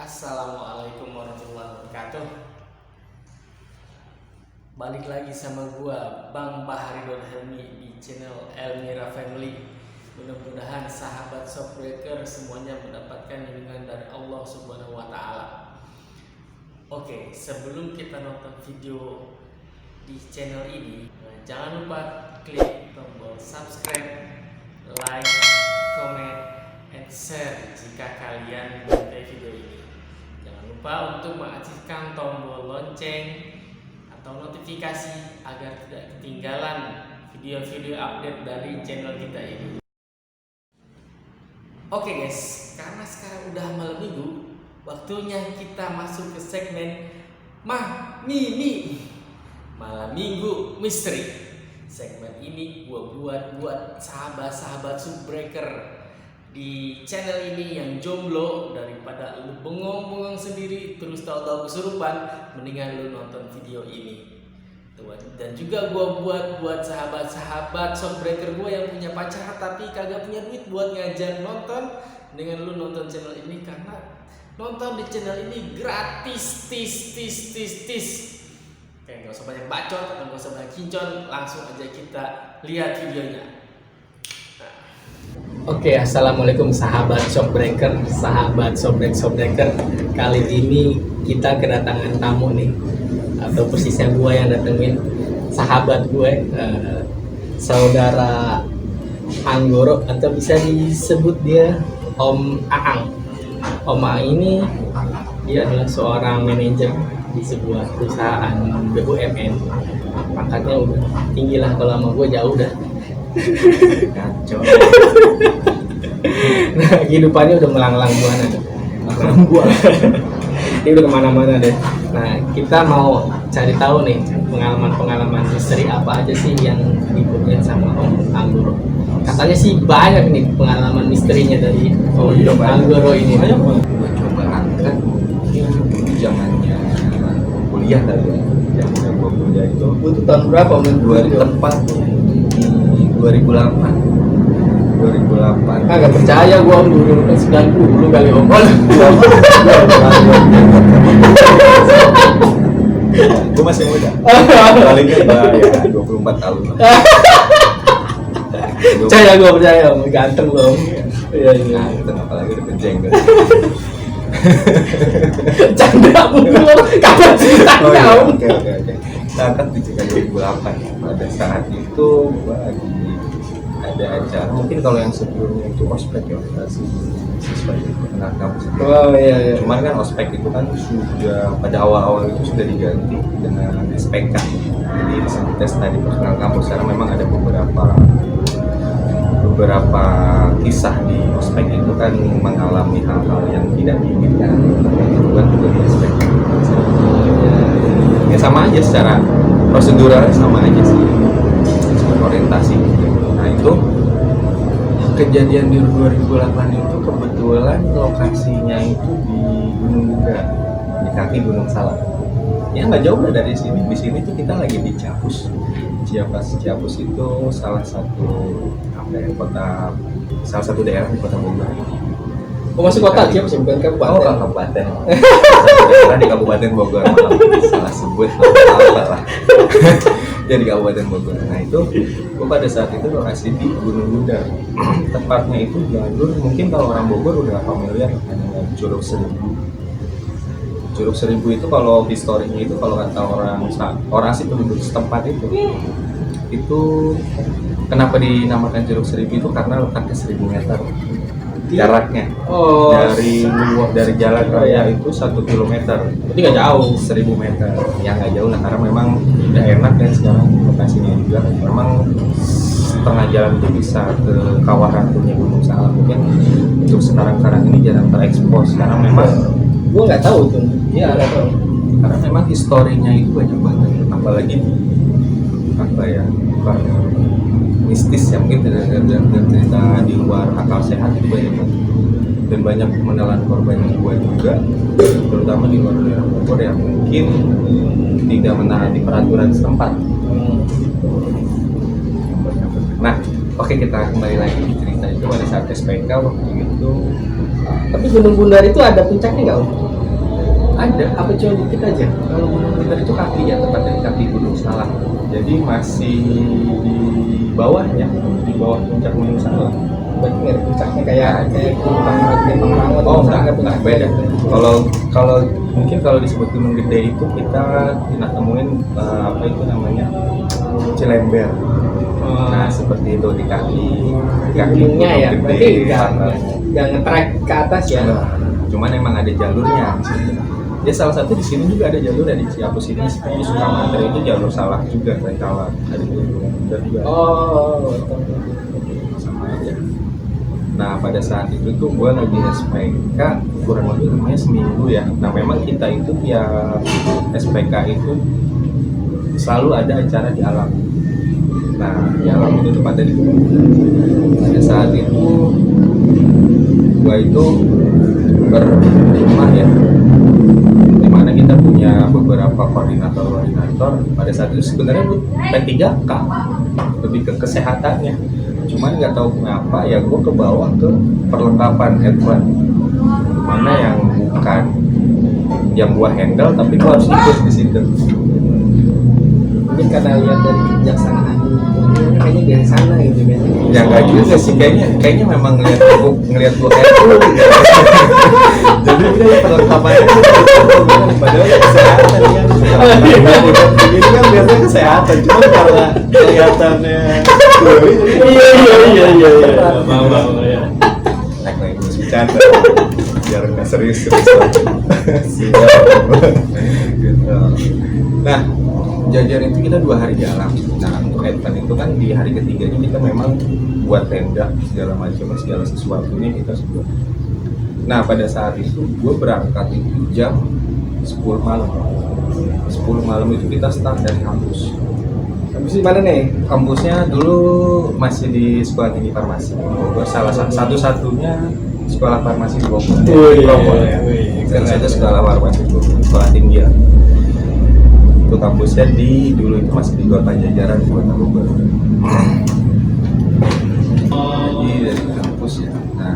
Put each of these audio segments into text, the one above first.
Assalamualaikum warahmatullahi wabarakatuh. Balik lagi sama gua Bang Baharidon Helmi di channel Elmira Family. Mudah-mudahan sahabat Shopbreaker semuanya mendapatkan lindungan dari Allah Subhanahu wa taala. Oke, sebelum kita nonton video di channel ini, jangan lupa klik tombol subscribe, like, comment, and share jika kalian menyukai video ini. Jangan lupa untuk mengaktifkan tombol lonceng atau notifikasi agar tidak ketinggalan video-video update dari channel kita ini. Oke guys, karena sekarang udah malam minggu, waktunya kita masuk ke segmen Mimi Malam Minggu Misteri. Segmen ini gua buat sahabat-sahabat Shopbreaker di channel ini yang jomblo. Daripada lu bengong-bengong sendiri terus tahu-tahu kesurupan, mendingan lu nonton video ini. Dan juga gua buat sahabat-sahabat Shopbreaker gua yang punya pacar tapi kagak punya duit buat ngajak nonton, mendingan lu nonton channel ini karena nonton di channel ini gratis. Kayak gak usah banyak bacot atau gak usah banyak kincon, langsung aja kita lihat videonya. Oke, assalamualaikum sahabat Shopbreaker, sahabat Shopbreaker. Kali ini kita kedatangan tamu nih, atau persisnya gue yang datengin sahabat gue, saudara Anggoro, atau bisa disebut dia Om Aang. Om Aang ini dia adalah seorang manajer di sebuah perusahaan BUMN. Pangkatnya udah tinggi lah, kalau sama gue jauh dah. Kacau. Nah, kehidupannya udah melanglang buana. Ini udah kemana-mana deh. Nah, kita mau cari tahu nih pengalaman misteri apa aja sih yang dipunyai sama Om Anggoro. Katanya sih banyak nih pengalaman misterinya dari Om Anggoro ini. Gue coba angkat di zamannya kuliah tadi ya. Zamannya gue kuliah itu. Itu tahun berapa Om? Tepat di 2008. Agak percaya gue Om, dulu kan 90 kali Om. Gue masih muda. Paling kan ya 24 tahun. Percaya Om, ganteng loh. Iya. Ganteng, apalagi udah kejengkel. Canda mulu, kapan ceritanya Om? Oke. Nah, kan di 2008 pada saat itu gue lagi ada acara, mungkin kalau yang sebelumnya itu ospek ya, siswa itu anak kampus. Oh iya. Cuman kan ospek itu kan sudah pada awal-awal itu sudah diganti dengan SPK, jadi disebut tes tadi personal kampus, karena memang ada beberapa kisah di ospek itu kan mengalami hal-hal yang tidak diinginkan. Bukan juga di ospek ya sama aja, secara proseduralnya sama aja sih, orientasi gitu. Nah itu kejadian di 2008 itu kebetulan lokasinya itu di Gunung Duga, di kaki Gunung Salak. Ya nggak jauh lah dari sini. Di sini tuh kita lagi di Ciapus. Ciapus itu salah satu daerah di kota Bogor. Oh, masih kota Ciapus bukan kabupaten? Oh, kabupaten. Daerah di Kabupaten Bogor, salah sebut apa lah. Jadi Kabupaten Bogor. Nah itu gue pada saat itu lokasi di Gunung Duda. Tepatnya itu jalur, mungkin kalau orang Bogor udah familiar dengan Curug Seribu. Curug Seribu itu kalau historinya itu, kalau kata orang sih penduduk setempat itu kenapa dinamakan Curug Seribu itu karena letaknya 1000 meter jaraknya. Dari jalan raya itu 1 kilometer. Jadi nggak jauh. 1000 meter. Ya nggak jauh lah, karena memang udah enak kan sekarang lokasinya juga. Memang setengah jalan itu bisa ke kawah ratunya Gunung Salak. Mungkin untuk sekarang ini jarang terekspos karena memang Gue nggak tahu tuh. Iya, nggak tahu. Karena memang historinya itu banyak banget, apalagi mistis yang mungkin cerita di luar akal sehat itu banyak banget, dan banyak menelan korban jiwa juga, terutama di luar daerah Bogor yang mungkin tidak menaati peraturan setempat. Nah, oke, kita kembali lagi di cerita Nah itu pada saat SPK waktu itu Tapi Gunung Bundar itu ada puncaknya nggak Om? ada. Apa cuma dikit aja? Kalau Gunung Bundar itu kaki ya, tepatnya di kaki Gunung Salak. Jadi masih di bawahnya, di bawah puncak Gunung Salak. Berarti nggak ada puncaknya kayak Pangrango. Oh enggak beda. Kalau mungkin kalau disebut Gunung Gede itu kita temuin apa itu namanya Cilember. Nah seperti itu di kaki Gunungnya ya, Gunung berarti Gede, Pangrango. nggak nge-trek ke atas ya? Cuman emang ada jalurnya di sini. Ya salah satu di sini juga ada jalur dari Ciapus ini seperti Sukamantri itu jalur Salak juga Trenggalek ada jalur juga. Oh, Sama aja. Nah pada saat itu tuh gue lagi SPK kurang lebih namanya seminggu ya. Nah memang kita itu tiap SPK itu selalu ada acara di alam. Nah di alam itu tepatnya di gunung. Pada saat itu gue itu berjumlah ya, dimana kita punya beberapa koordinator. Pada saat itu sebenarnya gue P3K lebih ke kesehatannya, cuman nggak tahu kenapa ya gue ke bawah ke perlengkapan advance, mana yang bukan yang gue handle tapi gue harus ikut di situ. mungkin karena lihat dari kejaksanaan kayaknya dari sana gitu kan. Ya nggak juga sih, kayaknya memang ngelihat gue kayak gitu. Jadi dia perlengkapannya padahal kesehatan kan. Ini kan biasanya kesehatan, cuma karena kelihatannya Iya. mau ya. Naik bercanda biar nggak serius. Gitu. Nah, jajar itu kita 2 hari di alam. Nah, untuk advance itu kan di hari ketiganya kita memang buat tenda segala macam, segala sesuatunya kita sudah. Nah, pada saat itu gue berangkat itu jam 10 malam. 10 malam itu kita start dari kampus. Kampus di mana nih? Kampusnya dulu masih di Sekolah Tinggi Farmasi Bogor, salah satu-satunya sekolah farmasi di Bogor. Kan ada sekolah farmasi di Bogor, sekolah tinggi ya. Itu kampusnya dulu itu masih di Kota Jajaran di Kota Bogor. Jadi dari kampus ya. Nah,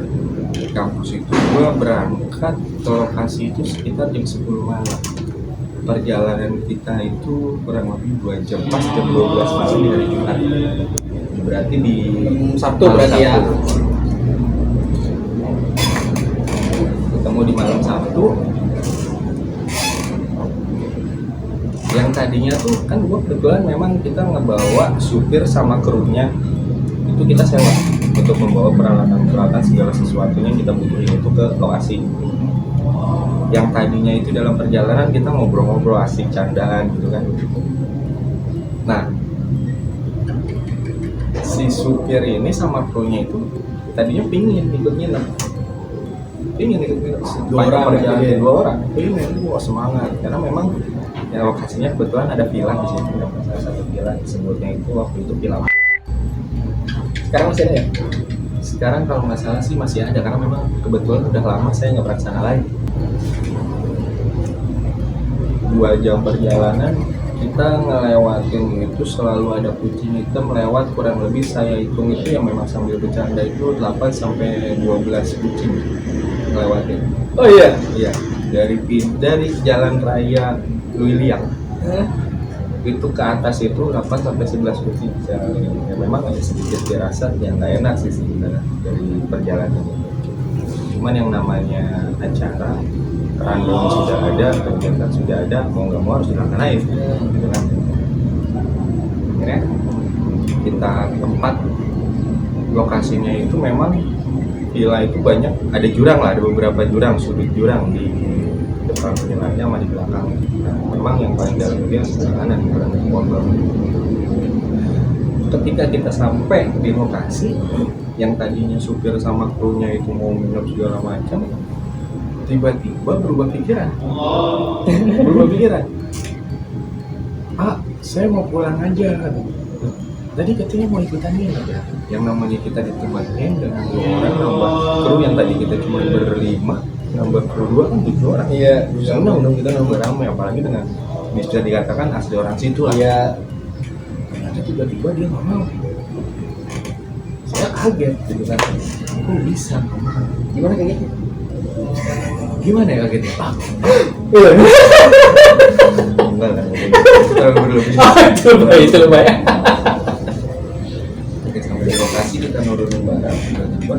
dari kampus itu gue berangkat ke lokasi itu sekitar jam 10 malam. Perjalanan kita itu kurang lebih 2 jam, pas jam 12 malam di hari Jumat. Berarti di Sabtu berarti ya. Ketemu di malam Sabtu. Yang tadinya tuh kan gue kebetulan memang kita ngebawa supir sama krunya itu kita sewa untuk membawa peralatan segala sesuatunya yang kita butuhin itu ke lokasi. Yang tadinya itu dalam perjalanan kita ngobrol-ngobrol asik candaan gitu kan. Nah, si supir ini sama krunya itu tadinya pingin ikut nginep. Dua orang. Pingin, wah semangat karena memang ya lokasinya kebetulan ada villa di sini, salah satu villa disebutnya itu waktu itu villa. Sekarang masih ada ya? Sekarang kalau nggak salah sih masih ada karena memang kebetulan udah lama saya nggak pernah kesana lagi. 2 jam perjalanan kita ngelewatin itu selalu ada kucing hitam lewat, kurang lebih saya hitung itu yang memang sambil bercanda itu 8 sampai 12 kucing ngelewatin. Oh iya. Iya, dari jalan raya Luiliang itu ke atas itu 8 sampai 11 kucing. Ya memang ada sedikit dirasa yang nggak enak sih sebenarnya dari perjalanan itu. Cuman yang namanya acara random sudah ada, kegiatan sudah ada, mau nggak mau harus dilaksanain, gitu kan. Akhirnya kita tempat lokasinya itu memang villa itu banyak, ada jurang lah, ada beberapa jurang, sudut jurang di depan villanya sama di belakang. Nah, memang yang paling dalam itu yang sebelah kanan, jurang itu pondok. Ketika kita sampai di lokasi yang tadinya supir sama krunya itu mau nginep segala macam, tiba-tiba berubah pikiran. Saya mau pulang aja. Tadi katanya mau ikutan ini ya. Yang namanya kita ditemenin dengan 2 orang, nambah kru yang tadi kita cuma berlima, nambah kru 2 kan 7 orang. Iya. Senang dong kita nambah ramai, apalagi dengan bisa dikatakan asli orang situ lah. Iya. Ternyata tiba-tiba dia nggak mau. Saya kaget gitu kan, kok bisa, gimana kayak gitu. gimana ya kagetnya, enggak lah, terlalu berlebih. Itu lumayan. Oke, sampai di lokasi kita nurunin barang, tiba-tiba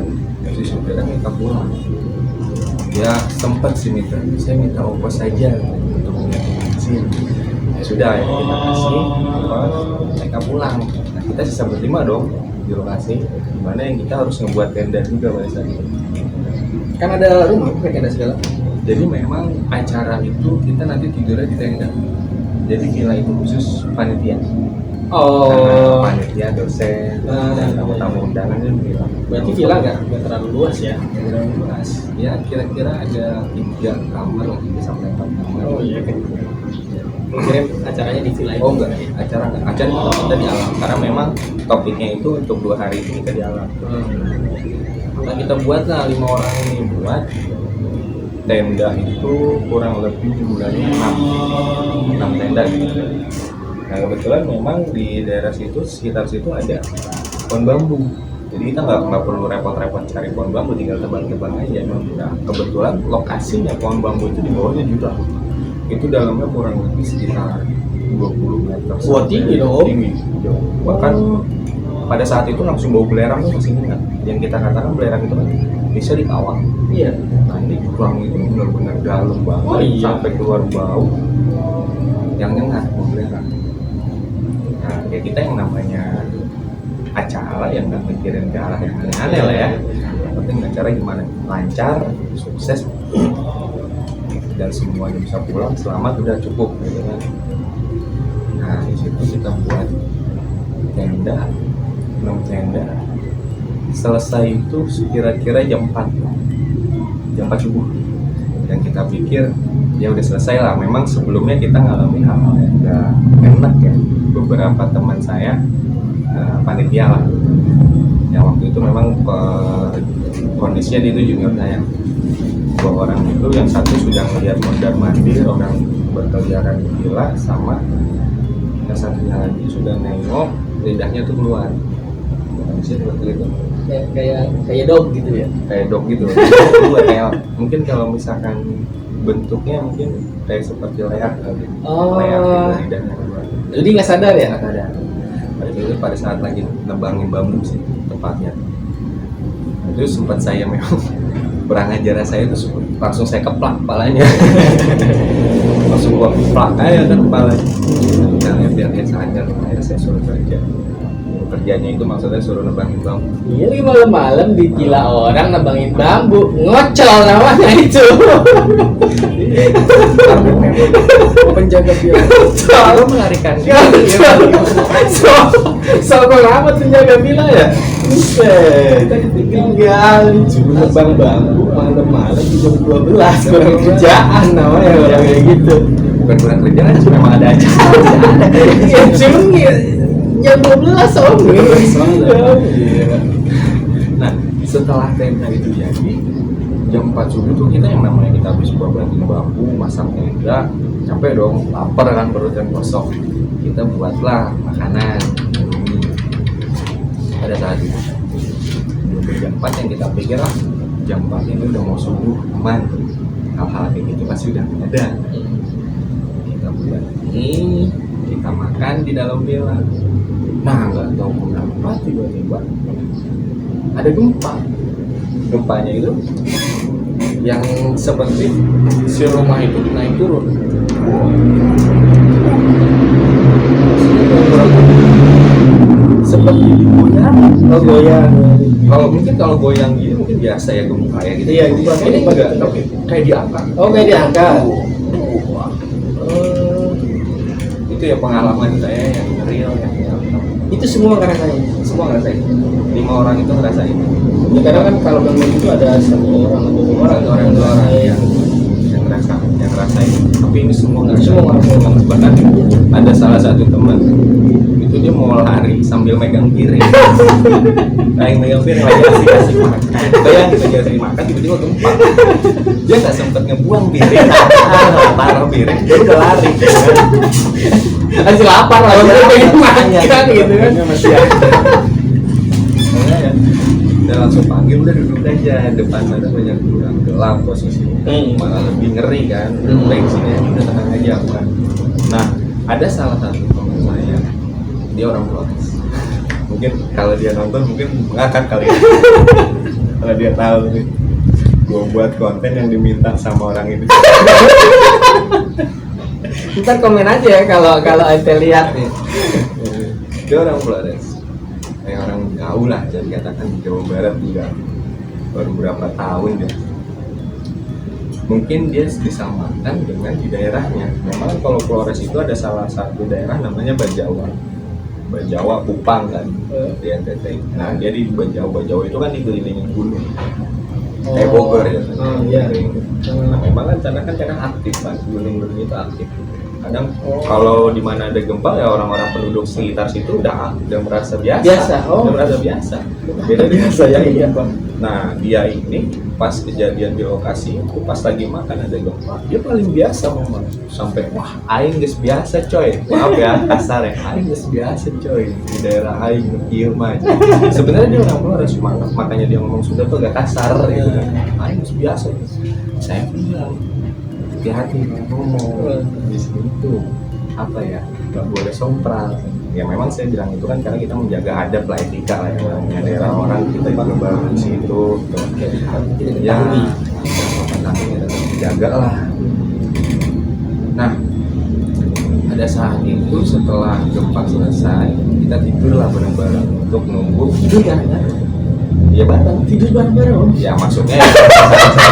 si supirnya minta pulang. Ya sempat sih saya minta ongkos saja untuk mengganti bensin. Ya sudah, ya kita kasih, mereka pulang. Nah, kita sisa berlima dong di lokasi, dimana yang kita harus ngebuat tenda juga pada saat itu. Kan ada rumah kayak tenda segala. Jadi memang acara itu kita nanti tidurnya di tenda. Jadi villa itu khusus panitia. Karena panitia, dosen, dan tamu-tamu undangan itu villa. Berarti villa nggak terlalu luas ya? Terlalu luas. Ya kira-kira ada 3 kamar lah, 3 sampai 4 kamar. Oh iya kan. Mungkin acaranya di villa itu. Oh enggak, acara kalau kita di alam. Karena memang topiknya itu untuk 2 hari itu kita di alam. Nah kita buat lah 5 orang ini buat tenda itu kurang lebih jumlahnya 6 tenda gitu. Nah kebetulan memang di daerah situ, sekitar situ ada pohon bambu. Jadi kita nggak perlu repot-repot cari pohon bambu, tinggal tebang-tebang aja. Nah kebetulan lokasinya pohon bambu itu di bawahnya jurang. Itu dalamnya kurang lebih sekitar 20 meter. Wah, tinggi dong. Tinggi. Bahkan pada saat itu langsung bau belerang tuh masih ingat. Yang kita katakan belerang itu kan bisa dikawal. Iya. Nah ini kurang itu benar-benar dalam banget. Oh, iya. Sampai keluar bau yang nyengat bau belerang. Nah kayak kita yang namanya acara yang nggak mikirin ke arah yang aneh-aneh lah ya. Yang penting acara gimana lancar, sukses, dan semuanya bisa pulang selamat udah cukup gitu kan. Nah di situ kita buat tenda, 6 tenda. Selesai itu kira-kira jam 4 subuh. Dan kita pikir ya udah selesai lah. Memang sebelumnya kita ngalamin hal-hal yang udah enak ya. Beberapa teman saya panitia lah. Yang waktu itu memang kondisinya itu junior saya. 2 orang itu, yang satu sudah melihat mondar-mandir orang berkeliaran di villa, sama yang satunya lagi sudah nengok lidahnya tuh keluar. Kondisinya seperti itu. Kayak dog gitu ya. Kayak dog gitu. Kayak mungkin kalau misalkan bentuknya mungkin kayak seperti leak kali. Leak gitu, lidahnya keluar. Jadi nggak sadar ya? Nggak sadar. Pada saat lagi nebangin bambu sih tepatnya. Itu sempat saya memang kurang ajar saya itu langsung saya keplak kepalanya. Langsung gua keplak aja kan kepalanya. Nah, biar dia sadar, akhirnya saya suruh kerja. Kerjanya itu maksudnya suruh nebangin bambu. Iya, lagi malam-malam dikila orang nebangin bambu, ngocol namanya itu. Penjaga villa Ngocol. melarikan diri. Soal amat penjaga villa ya. Buset. Kita ditinggalin cuma nebang bambu malam-malam di jam 12 kurang kerjaan namanya orang kayak gitu. Bukan kurang kerjaan, cuma memang ada acara. Ya cuma jam 12 Nah setelah tenda itu jadi jam 4 subuh tuh kita yang namanya kita habis buat-buatin bambu, masak tenda, capek dong, lapar kan, perutnya kosong. Kita buatlah makanan. Pada saat itu jam 4 yang kita pikir lah jam 4 ini udah mau subuh, aman, hal-hal kayak gitu pasti udah ada. Kita buat ini, kita makan di dalam villa. Nah nggak tahu kenapa tiba-tiba ada gempa. Gempanya itu yang seperti si rumah itu naik turun. Seperti goyang. Oh goyang. Kalau goyang gini mungkin biasa ya gempa ya gitu. Iya, Ini enggak, tapi kayak diangkat. Oh kayak diangkat. Itu ya pengalaman saya yang real yang Itu semua ngerasain. semua ngerasain. 5 orang itu ngerasain. Ya, karena kan kalau bangun itu ada 1 orang atau 2 orang. Dua orang yang ngerasain. Tapi ini semua ngerasain. Semua ngerasain. Bahkan ada salah satu teman itu dia mau lari sambil megang piring. Yang megang piring lagi kasih makan. Bayangin lagi kasih makan tiba-tiba gempa. Dia nggak sempet ngebuang piring, taruh piring, dia udah lari. Masih lapar lah, dia pengen makan gitu kan. Masih ada. ya udah langsung panggil, udah duduk aja depan sana, banyak orang gelap posisinya, malah lebih ngeri kan. Udah di sini aja, udah tenang aja aku kan. Nah ada salah satu teman saya, dia orang Flores, mungkin kalau dia nonton mungkin ngakak kali ya. Kalau dia tahu nih gue buat konten yang diminta sama orang itu. Ntar komen aja ya kalau ente lihat nih. Dia orang Flores, kayak orang jauh lah, jadi katakan di Jawa Barat juga baru berapa tahun ya. Mungkin dia disamakan dengan di daerahnya. Memang kalau Flores itu ada salah satu daerah namanya Bajawa, Kupang kan, di NTT. Nah dia di Bajawa itu kan dikelilingi gunung, kayak Bogor ya. Iya. Nah, memang kan sana kan aktif kan, gunung-gunung itu aktif. Kadang kalau di mana ada gempa ya orang-orang penduduk sekitar situ udah merasa biasa. Udah merasa biasa. Beda biasa ya, iya Bang. Nah, dia ini pas kejadian di lokasi itu pas lagi makan ada gempa, dia paling biasa memang. Sampai wah, aing geus biasa coy. Maaf ya kasar ya, aing geus biasa coy. Di daerah aing ieu mah. Sebenarnya dia orang Flores, makanya dia ngomong Sunda tuh agak kasar gitu kan. Aing geus biasa. Saya bilang hati-hati ngomong di sini itu apa ya, nggak boleh sompral ya. Memang saya bilang itu kan karena kita menjaga adab lah, etika lah ya, namanya daerah orang, kita juga baru di situ ya, kita jaga lah. Nah pada saat itu setelah gempa selesai kita tidurlah bareng-bareng untuk nunggu tidur ya. Ya bareng, tidur bareng-bareng. Ya maksudnya ya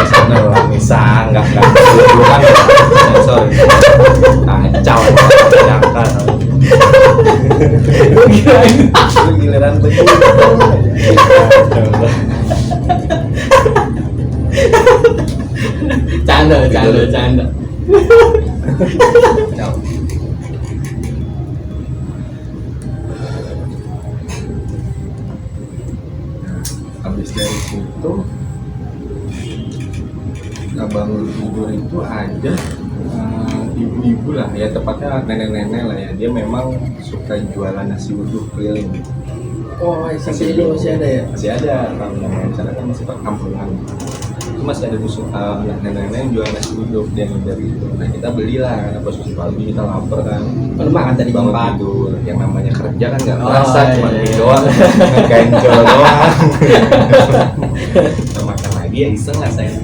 sana lah, misal nggak dulu kan sorry kacau jangkar lu giliran begitu Canda. kacau. Habis dari situ bangun tidur itu ada ibu-ibu lah ya, tepatnya nenek-nenek lah ya, dia memang suka jualan nasi uduk keliling. Oh, sampai itu masih ada ya? Masih ada, kalau namanya sana kan masih perkampungan. Itu masih ada nenek-nenek yang jual nasi uduk yang dari itu. Nah kita belilah karena posisi pagi kita lapar kan. Kalau makan tadi bangun gempa. tidur, yang namanya kerja kan nggak merasa, cuma ini doang, ngeganjol doang. Kita makan lagi ya iseng lah saya.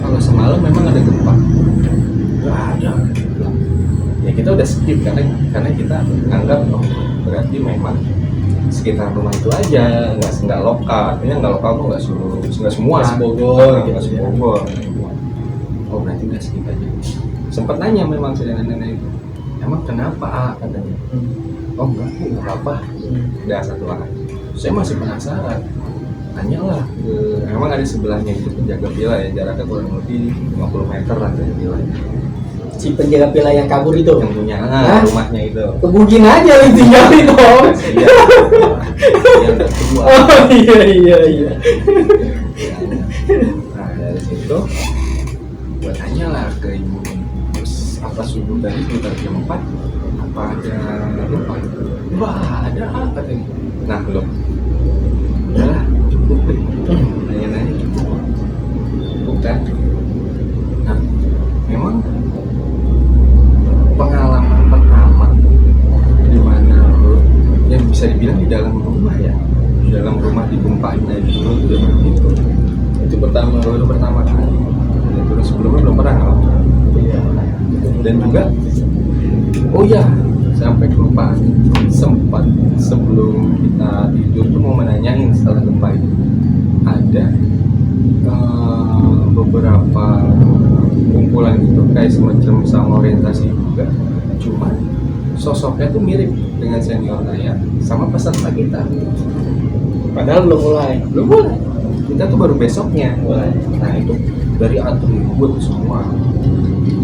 Kalau semalam memang ada gempa, nggak ada. Ya kita udah skip karena kita anggap oh berarti memang sekitar rumah itu aja, nggak lokal. Artinya nggak lokal tuh nggak semua. Bogor, nggak Bogor. Oh berarti udah skip aja. Sempat nanya memang si nenek-nenek itu, emang kenapa katanya? Oh enggak apa-apa. Udah satu lagi. Saya masih penasaran. Tanyalah, emang ada sebelahnya itu penjaga villa ya, jaraknya kurang lebih 50 meter lah dari villanya. Si penjaga villa yang kabur itu? Yang punya rumahnya itu. Kebugin aja lu tinggalin dong. Iya. Yang udah tua. Oh iya. Nah dari situ gue tanya lah ke ibu, terus apa subuh tadi sekitar jam 4 apa ada lupa? Wah ada apa tadi? Nah belum. Udahlah cukup deh. Nanya-nanya cukup. Bukan. Nah memang pengalaman pertama di mana yang bisa dibilang di dalam rumah ya, di dalam rumah digumpain gitu, itu pertama kali. Terus sebelumnya belum pernah ngalamin. Dan juga oh ya sampai kelupaan, sempat sebelum kita tidur tuh mau menanyain setelah gempa itu ada beberapa kumpulan gitu kayak semacam sama orientasi juga, cuma sosoknya tuh mirip dengan senior saya sama peserta kita, Padahal belum mulai. kita tuh baru besoknya mulai. Nah itu dari atribut semua,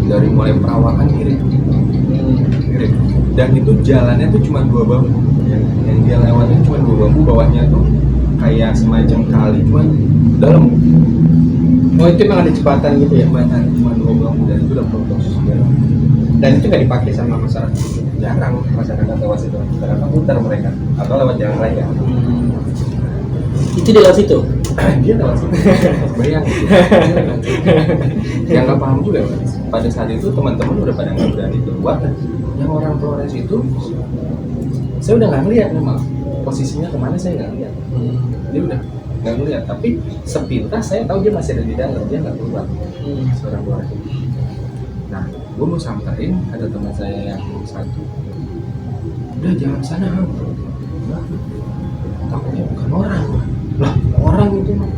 dari mulai perawakan mirip, dan itu jalannya tuh cuma 2 bambu, yang dia lewatin cuma 2 bambu, bawahnya tuh kayak semacam kali cuma dalam. Oh itu memang ada jembatan gitu ya? Jembatan cuma 2 bambu dan itu udah proses segala. Dan itu nggak dipakai sama masyarakat? Jarang masyarakat lewat situ, karena putar mereka atau lewat jalan raya. Itu di laut situ. Dia lewat situ. Bayangin dia lewat situ. Yang nggak paham juga pada saat itu teman-teman udah pada nggak berani keluar. Yang orang Flores itu saya udah nggak ngeliat memang posisinya kemana, saya nggak lihat. Dia udah nggak ngeliat, tapi sepintas saya tahu dia masih ada di dalam, dia nggak keluar. Seorang Flores. Nah, gue mau samperin, ada teman saya yang satu, udah jangan sana, nah, takutnya bukan orang lah, orang itu mah.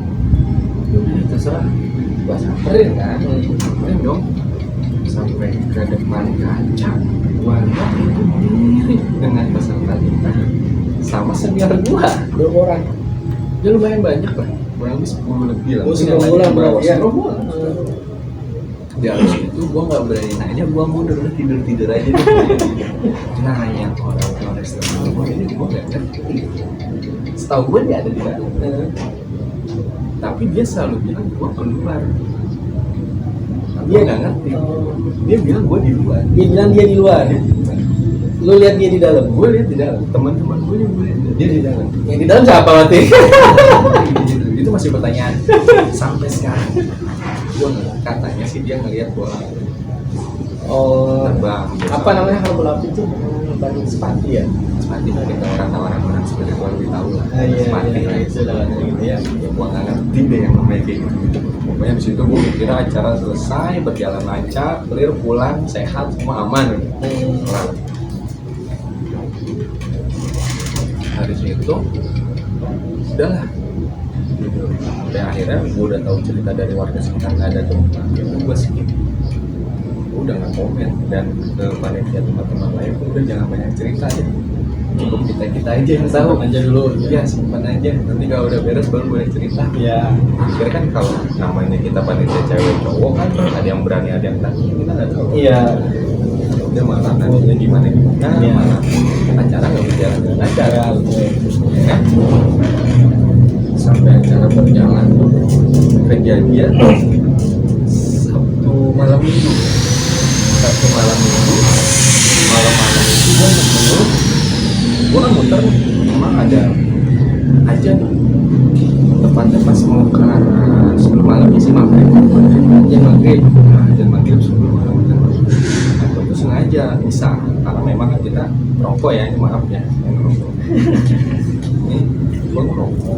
Udah terserah, gue samperin kan, samperin dong, sampai ke depan kaca, gue lihat itu mirip dengan peserta kita sama senior gue, 2 orang. Dia lumayan banyak lah, kurang lebih 10 lebih lah. Mungkin yang lain bawah ya. 10. Di atas itu gue nggak berani nanya, gue mundur, udah tidur aja deh. Nah, yang orang Flores teman gue ini gue nggak ngerti. Setahu gue dia ada di dalam, tapi dia selalu bilang gue keluar. Dia nggak ngerti. Dia bilang gue di luar. Dia bilang dia di luar. Lu lihat dia di dalam. Gue lihat di dalam. Teman-teman gue yang gue lihat dia di dalam. Yang di dalam siapa berarti? Itu masih pertanyaan sampai sekarang. Gue katanya sih dia ngelihat bola Oh, terbang. apa namanya kalau bola api itu? Bagi sepati ya. Sepati lah, kita orang spiritual lebih tahu lah. Iya, Sepati iya, lah itu lah gitu ya. Gue nggak ngerti deh yang namanya kayak gitu. Pokoknya di situ gue kira acara selesai, berjalan lancar, clear, pulang sehat, semua aman. Kelar. Dari situ udahlah gitu. Sampai akhirnya gue udah tahu cerita dari warga sekitar nggak ada gempa, gue skip. Gue udah nggak komen, dan ke panitia teman-teman lain udah jangan banyak cerita ya, cukup kita aja yang tahu. Simpan aja dulu. Ya simpan aja, nanti kalau udah beres baru boleh cerita. Ya. Akhirnya kan kalau namanya kita panitia cewek cowok kan ada yang berani ada yang takut, kita nggak tahu. Iya. Udah malah nantinya gimana Iya. malah acara nggak berjalan dengan lancar. Ya, oke. Ya. Sampai acara berjalan, kejadian Sabtu malam minggu, malam-malam itu gue kan muter, emang ada aja tepatnya pas mau ke arah sebelum malamnya sih maghrib, sebelum malam. Aku tuh sengaja bisa, karena memang kan kita rokok ya, ini maaf ya, yang rokok. Ini gue ngerokok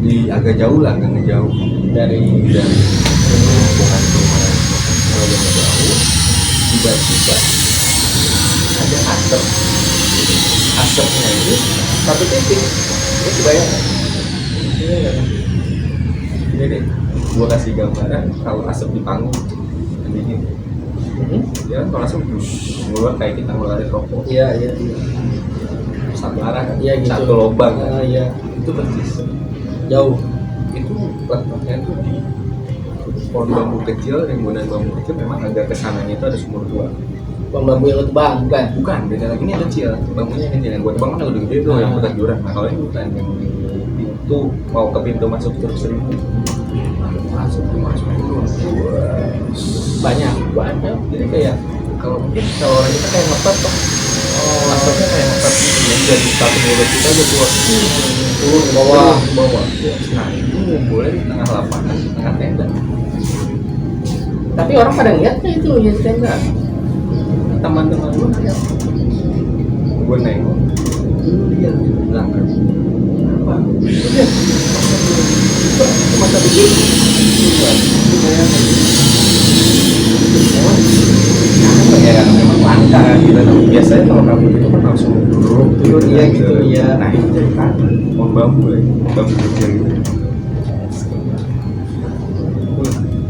di agak jauh lah, agak ngejauh dari rombongan rumah. Kalau agak jauh, tiba-tiba ada asapnya itu satu titik. Ini kebayang ini deh, gua kasih gambaran kalau asap di panggung dingin. Ya kan kalau asap ngeluar kayak kita ngeluarin rokok. Iya. Satu arah kan, Iya, gitu. satu lubang kan. Iya. Itu persis. Jauh. Itu letaknya tuh di pohon bambu kecil, rimbunan bambu kecil, memang agak kesananya itu ada sumur tua. Bang bambu yang tebang, bukan? Bukan, beda lagi, ini yang kecil, bambunya kecil, yang buat tebang kan udah gede tuh, yang bekas jurang. Nah kalau ini bukan, yang di pintu, mau ke pintu masuk Curug Seribu, masuk itu Banyak. jadi kayak kalau mungkin kalau orang kita kayak ngepat toh, asapnya kayak ngepat gitu, yang jadi satu mulut kita aja keluar Turun ke bawah. Nah itu ngumpulnya di tengah lapangan, di tengah tenda. Tapi orang pada ngeliat nggak itu ya tenda? Teman-teman gue ngeliat, gue nengok, lu lihat di belakang apa? Lihat, cuma satu gitu. Itu bayangin. Ya memang langka kan gitu. Biasanya kalau kamu itu kan langsung turun Iya gitu, iya. Nah itu dari kanan, pohon bambu ya, bambu kecil gitu.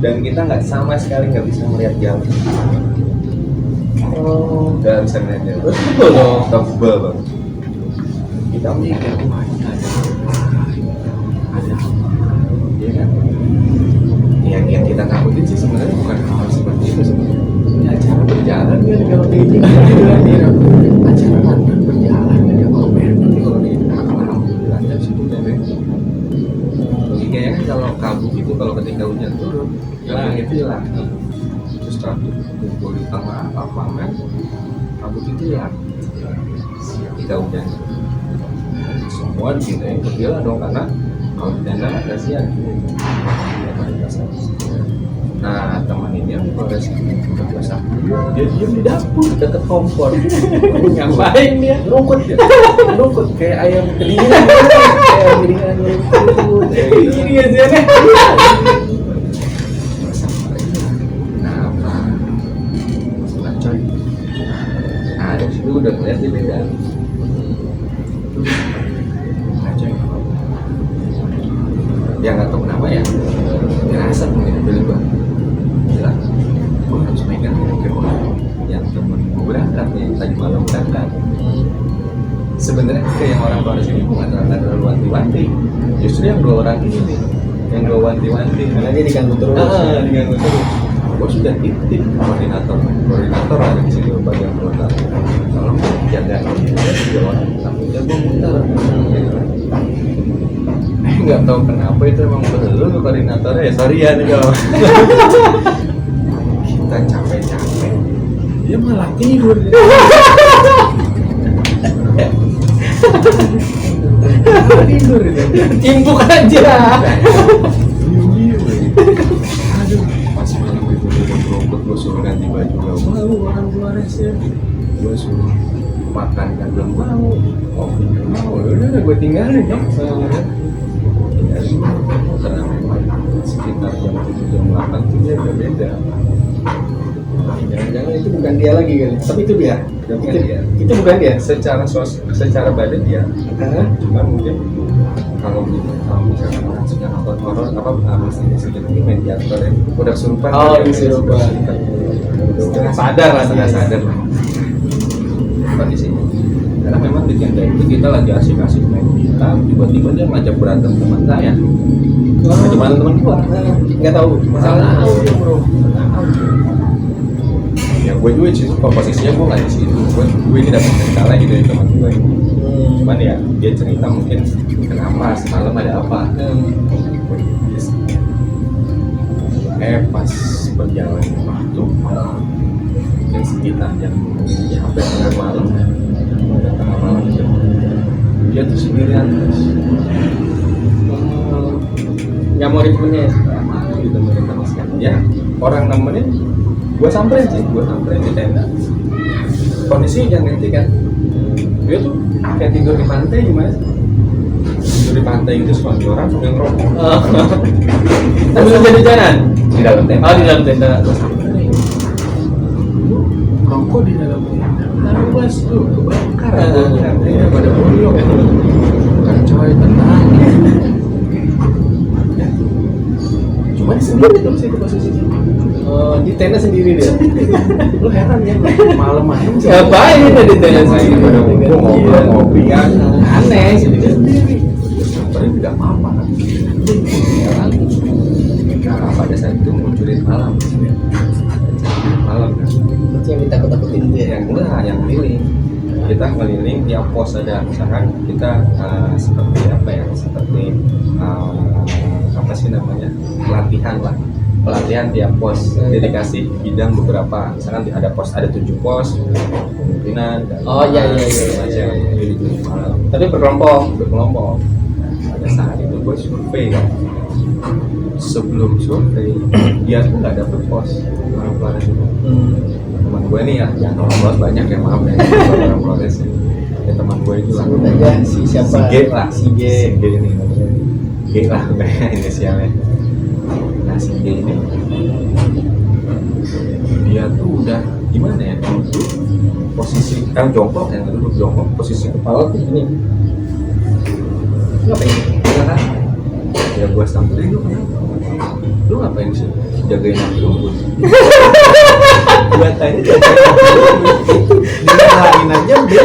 Dan kita nggak sama sekali nggak bisa melihat jalan. Nggak bisa melihat jalan. Terus tebel dong. Tebel banget. Kita mikir, wah ini ada ya kan? Yang kita takutin sih sebenarnya bukan hal seperti itu sebenarnya. Ini acara berjalan kan kalau kayak gini. Acara kan berjalan kan ya, kalau berhenti kalau di alhamdulillah dari situ bebek. Logikanya kan kalau kabut itu kalau ketika hujan turun, kabut itu hilang. Terus kabut kumpul di tengah lapangan, kabut itu hilang. Ketika hujan semua gitu ya pergilah dong karena kalau di tenda kan kasihan. Nah teman ini yang Polres Kota dia diem di dapur dekat kompor. Ngapain dia? Ngerungkut kayak ayam kedinginan, kayak ayam kedinginan ngerungkut. Ini ya sih. Kenapa? Masalah coy. Nah dari situ udah ngeliat dia beda. Nah coy, dia nggak tahu kenapa ya. Ngerasa mungkin pilih gua. Bilang, gua harus megang yang temen gua berangkat nih tadi malam berangkat. Sebenarnya kayak yang orang tua di sini gua nggak terlalu wanti-wanti. Justru yang dua orang ini nih, yang gua wanti-wanti. Karena dia diganggu terus. Diganggu terus. Gua sudah titip koordinator ada di sini bagian kota. Tolong jaga tiga orang. Takutnya gua muter. Nggak tahu kenapa itu emang betul koordinatornya ya sorry ya nih kalau kita capek-capek dia malah tidur. Tidur itu Timpuk aja. aduh pas malam itu dia berobat gue suruh ganti baju gak mau orang Flores-nya gue suruh makan kan belum mau kopi gak mau udah gue tinggalin dong karena memang sekitar jam 7 jam 8 itu dia udah beda. Jangan-jangan itu bukan dia lagi kan? Tapi itu dia. Bukan dia. Itu bukan dia. Secara badan dia. Cuma mungkin kalau misalkan orang suka nonton horor apa habis ini seperti mediator ya udah kesurupan. Oh, kesurupan. Setengah sadar lah kondisinya. Karena memang di tenda itu kita lagi asik-asik main gitar, tiba-tiba dia ngajak berantem teman saya. Gimana teman gua? Nggak tahu. Masalah audio bro. Ya gue juga sih, posisinya gue nggak di situ. Gue ini dapat kendala gitu ya teman gue. Cuman ya dia cerita mungkin kenapa semalam ada apa. Pas perjalanan waktu mungkin sekitar jam sampai tengah malam itu dia tuh sendirian terus nggak mau ditemenin. ditemenin sama sekali ya orang nemenin gue samperin di tenda kondisinya jangan ngerti kan dia tuh kayak tidur di pantai gimana sih? Tidur di pantai gitu semua orang sambil ngerokok Sambil jadi-jalan di dalam tenda di dalam tenda. rokok di dalam tenda lalu mas tuh kebakar tenda pada bolong kan coy tenang ya cuma sendiri tuh sih posisinya Di tenda sendiri dia. lu heran ya malam-malam sih Ngapain dia di tenda sendiri? pada ngopi ya Aneh sih dia. sendiri sampai tidak apa-apa kan karena pada saat itu munculin malam kan Itu yang ditakut-takutin itu ya. yang enggak yang keliling kita ngeliling tiap pos ada misalkan kita seperti apa ya apa sih namanya pelatihan tiap pos dedikasi bidang beberapa misalkan ada pos ada 7 pos kemungkinan Iya. macam jadi malam Tapi berkelompok. pada saat itu gue survei kan sebelum survei dia tuh nggak dapet pos orang Flores itu teman gue nih ya yang orang Flores banyak ya maaf ya orang Flores ya teman gue itu lah Sebut aja si siapa? si G ini namanya G lah kayak inisialnya nah si G ini dia tuh udah gimana ya duduk posisi jongkok yang duduk jongkok posisi kepala tuh gini ngapain? Kan? Ya gue samperin lu ngapain sih jagain api unggun? Gue tanya jagain api unggun dimarahin aja beliau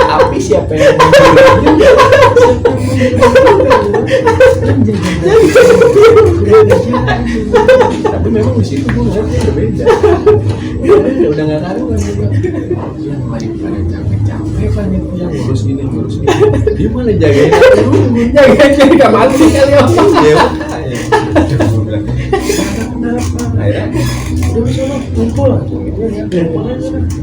api siapa yang menjual juga tapi memang di situ gue ngeliatnya udah beda udah nggak karuan juga yang lain pada capek-capek kan itu yang ngurus ini dia malah jagain api unggun Jagain nggak mati kali apa? ya gue bilang kenapa akhirnya udah sana kumpul gitu ya.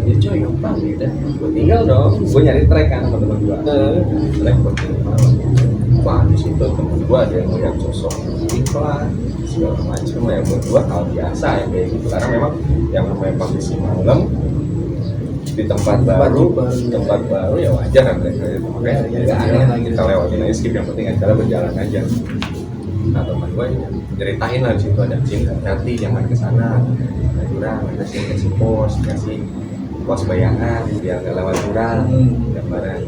Ya coy gampang gitu. Gue tinggal dong. Gue nyari trek kan sama teman gue. Trek buat malam. Wah di situ temen gue ada yang melihat sosok iklan segala macam ya buat gue hal biasa ya kayak gitu karena memang yang namanya posisi malam di tempat baru ya wajar kan mereka itu makanya nggak aneh kita lewatin aja skip yang penting acara berjalan aja. Nah teman gue ceritain lah di situ ada sini hati jangan kesana ada jurang ada sini kasih pos bayangan biar nggak lewat jurang gambaran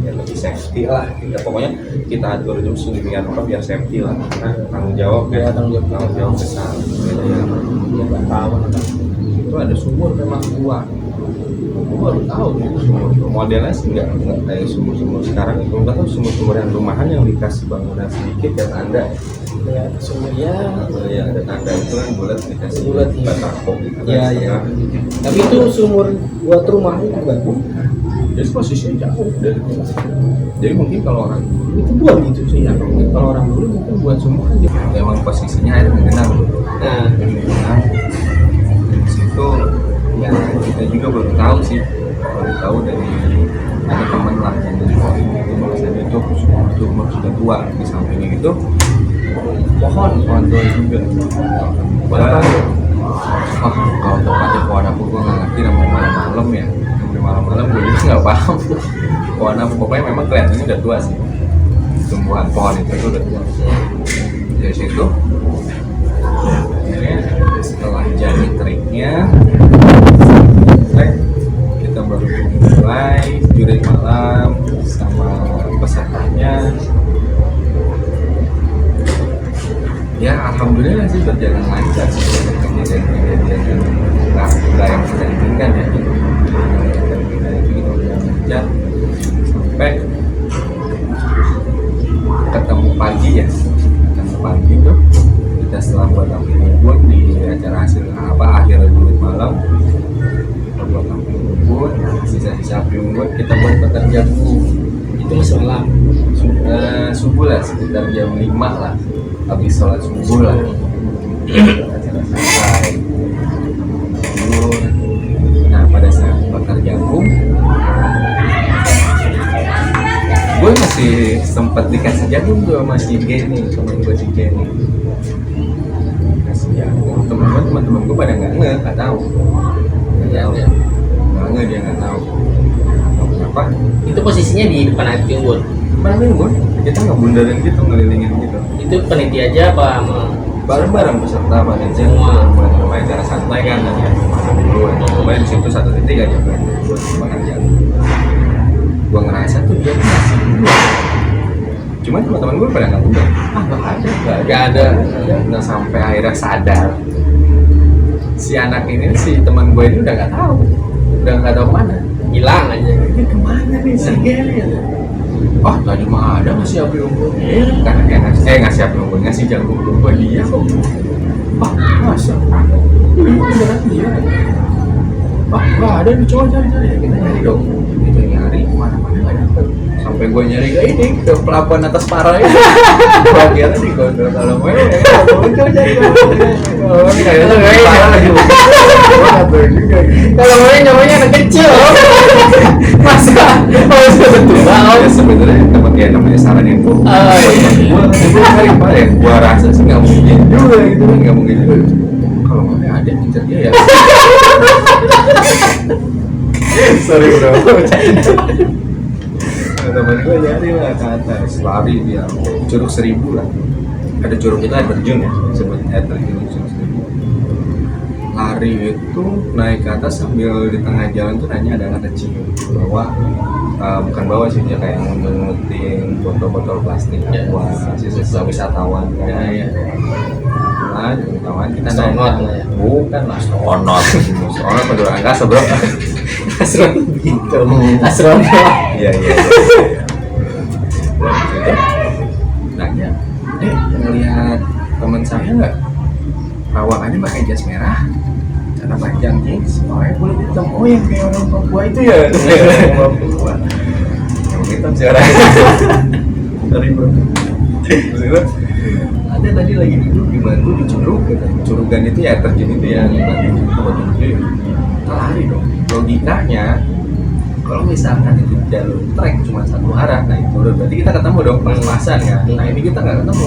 ya lebih safety lah ya, pokoknya kita atur itu sedemikian rupa biar safety lah karena tanggung jawab besar ya tahu itu ada sumur memang kuat. Gue baru tahu itu sumur modelnya sih nggak kayak sumur sekarang itu nggak tahu sumur yang rumahan yang dikasih bangunan sedikit ya tanda Ya, sumurnya yang ada tanda itu kan bulat dikasih bulat batako gitu ya, ya. Tapi itu sumur buat rumahnya bukan? jadi posisinya jauh dari rumah. Jadi mungkin kalau orang dulu Itu buat gitu sih. ya mungkin kalau orang dulu mungkin buat sumur kan memang posisinya air menggenang gitu. Nah, Nah, di situ ya kita juga baru tahu dari ada teman lah yang dari poin itu bahwasanya itu sumur sudah tua di sampingnya itu pohon tua juga. Wah, kalau tempatnya pohon apa gue nggak ngerti namanya malam-malam ya. Malam-malam gue juga nggak paham pohon apa pokoknya memang kelihatannya udah tua sih tumbuhan pohon itu udah tua dari situ akhirnya setelah jadi triknya kita baru mulai jurit malam sama pesertanya ya alhamdulillah sih berjalan lancar sih kejadian yang nggak yang kita inginkan ya sampai ketemu pagi tuh kita setelah buat tampil bubur di acara akhir jurit malam kita buat tampil bubur sisa-sisa bubur kita buat bakar jagung itu masih malam. Subuh lah sekitar jam 5 lah habis sholat subuh lah acara selesai. Nah pada saat bakar jagung gue masih sempat dikasih jagung tuh sama si Jenny, temen gue si Jenny kasih jagung, temen-temen gue pada nggak tahu dia nggak tahu kenapa Itu posisinya di depan air timbun. gue kita ngebundarin gitu, ngelilingin gitu Itu penitia aja apa sama bareng-bareng peserta pada semua mulai acara santai kan dan ya dulu mulai di situ satu titik aja buat makan jagung. Gue ngerasa tuh dia masih dulu cuman teman-teman gue pada nggak ada nah sampai akhirnya sadar si anak ini si teman gue ini udah nggak tahu kemana hilang aja. ini kemana nih si Gary tadi mah ada ngasih api unggun karena ngasih api unggun ngasih jagung gue dia kok masa beneran dia nggak ada nih coba cari kita nyari dong kita nyari mana-mana nggak dapet sampai gue nyari ke ini ke pelabuhan atas Para itu gue kira di gondol kalau mau coba cari Kalau mau namanya anak kecil. Masa ya sebenarnya namanya saran itu gue cari kemarin gue rasa sih nggak mungkin juga gitu kan nggak mungkin juga kalau mau ada incer dia ya sorry bro teman gue nyari lah ke atas lari dia curug 1000 lah ada curug itu air terjun ya sebut air terjun curug 1000 lari itu naik ke atas sambil di tengah jalan tuh nanya ada anak kecil bukan bawa sih dia kayak ngunting botol-botol plastik buat sisa wisatawan Ya. wisatawan kita Astronot naik lah ya. bukan lah astronot penduduk angkasa bro Astronot gitu. Astronot. iya nanya ngelihat teman saya nggak perawakannya pakai jas merah celana panjang jeans orangnya kulit hitam yang kayak orang Papua itu ya orang Papua yang hitam sih orangnya sorry bro. Maksudnya, ada tadi lagi duduk di Bantu di Curug gitu. Curugan itu ya terjun itu ya di Bantu itu lari dong. Logikanya kalau misalkan itu jalur trek cuma satu arah, nah itu berarti kita ketemu dong pas-pasan kan. Nah ini kita nggak ketemu,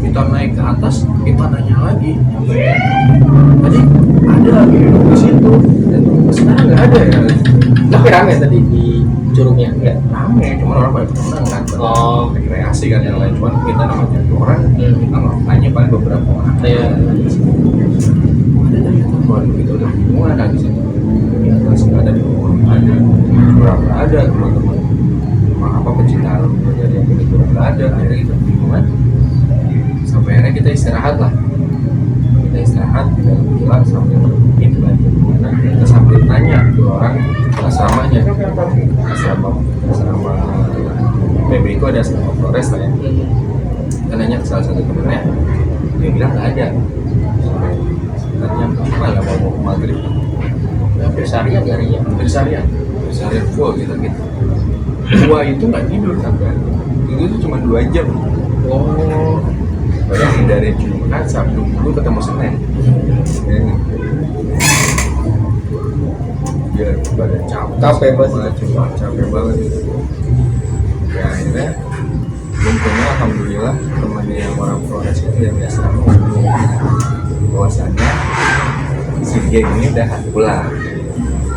kita naik ke atas, kita nanya lagi. Tadi ada lagi duduk di situ, dan sekarang nggak ada ya. Tapi rame tadi di curugnya enggak? Rame, cuma orang pada tenang kan, Oh. rekreasi kan yang lain. Cuma kita namanya orang, kita nanya paling beberapa orang. Iya. Ada dari teman gitu udah semua ada di situ. Di atas nggak ada, di bawah nggak ada, kurang nggak ada teman-teman. Emang apa pecinta alam jadi yang begitu nggak ada, akhirnya kita bingungan. Sampai akhirnya kita istirahat lah. Kita istirahat di dalam villa sambil itu bantu gimana. Kita sambil tanya ke orang asramanya, asrama PB itu ada asrama Flores lah ya. Kita nanya ke salah satu temennya, dia bilang nggak ada. Sebenarnya malah mau ke maghrib. Bersarian harinya. Bersarian full gitu. Gua itu nggak tidur sampai itu cuma 2 jam. Oh. Bayangin dari Jumat, Sabtu, Minggu ketemu Senin. Dia badan capek banget, capek banget gitu. Ya akhirnya untungnya alhamdulillah temannya yang orang Flores itu yang biasa ngomong bahwasannya si geng ini udah pulang.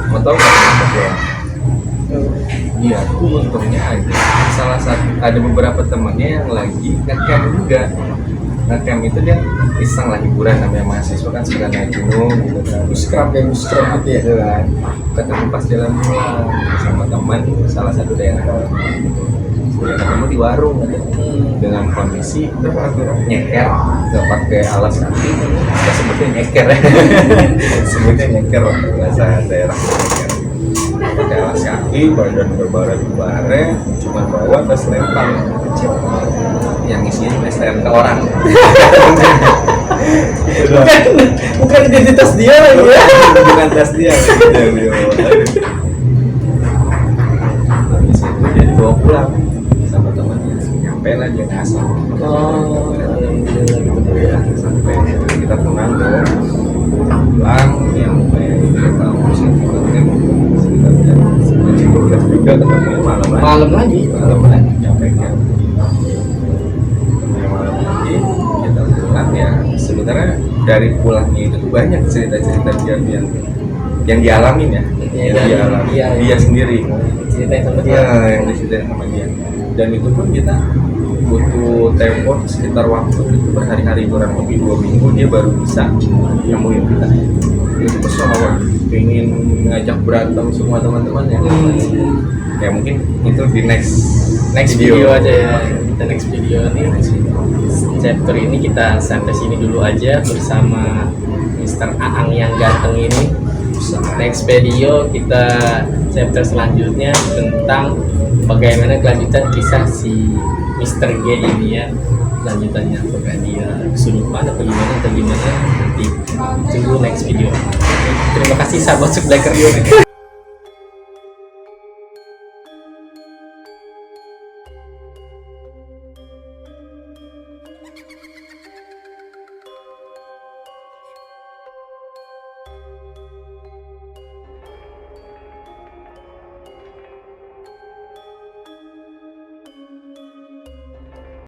Mau tahu nggak kenapa pulang? Iya, itu untungnya ada salah satu, ada beberapa temannya yang lagi ngecamp juga. Ngecamp itu dia iseng lah hiburan, namanya mahasiswa kan suka naik gunung gitu kan. Scrap gitu ya. Ketemu pas jalan pulang sama teman salah satu daerah. Sudah ketemu di warung dengan kondisi nyeker, nggak pakai alas kaki, kita sebutnya nyeker ya. Sebutnya nyeker lah bahasa daerah nyeker. Pakai alas kaki, badan berbaret cuma bawa tas lempang kecil yang isinya STNK orang. Bukan identitas dia lagi ya. Bukan tas dia. Habis itu dia dibawa pulang sama temannya, nyampe lah dia ngasih. Oh. Ya, sampai kita pulang dong, pulang nyampe kampus itu sekitar jam 11 juga ketemu malam lagi nyampe kan malam lagi kita pulang ya. Sebenarnya dari pulangnya itu tuh banyak cerita-cerita yang dialamin ya, yang dialami dia sendiri, Ceritain sama dia. yang diceritain sama dia. Dan itu pun kita butuh tempo sekitar waktu itu berhari-hari, kurang lebih 2 minggu dia baru bisa nemuin kita. Itu pesawat pengen ngajak berantem semua teman-temannya. Ya mungkin itu di next video aja ya. Kita next video nih. Chapter ini kita sampai sini dulu aja bersama Mr. Aang yang ganteng ini. Next video kita chapter selanjutnya tentang bagaimana kelanjutan kisah si Mr. G ini ya. Lanjutannya apakah dia kesurupan atau gimana nanti tunggu next video. Terima kasih sahabat Sublaker.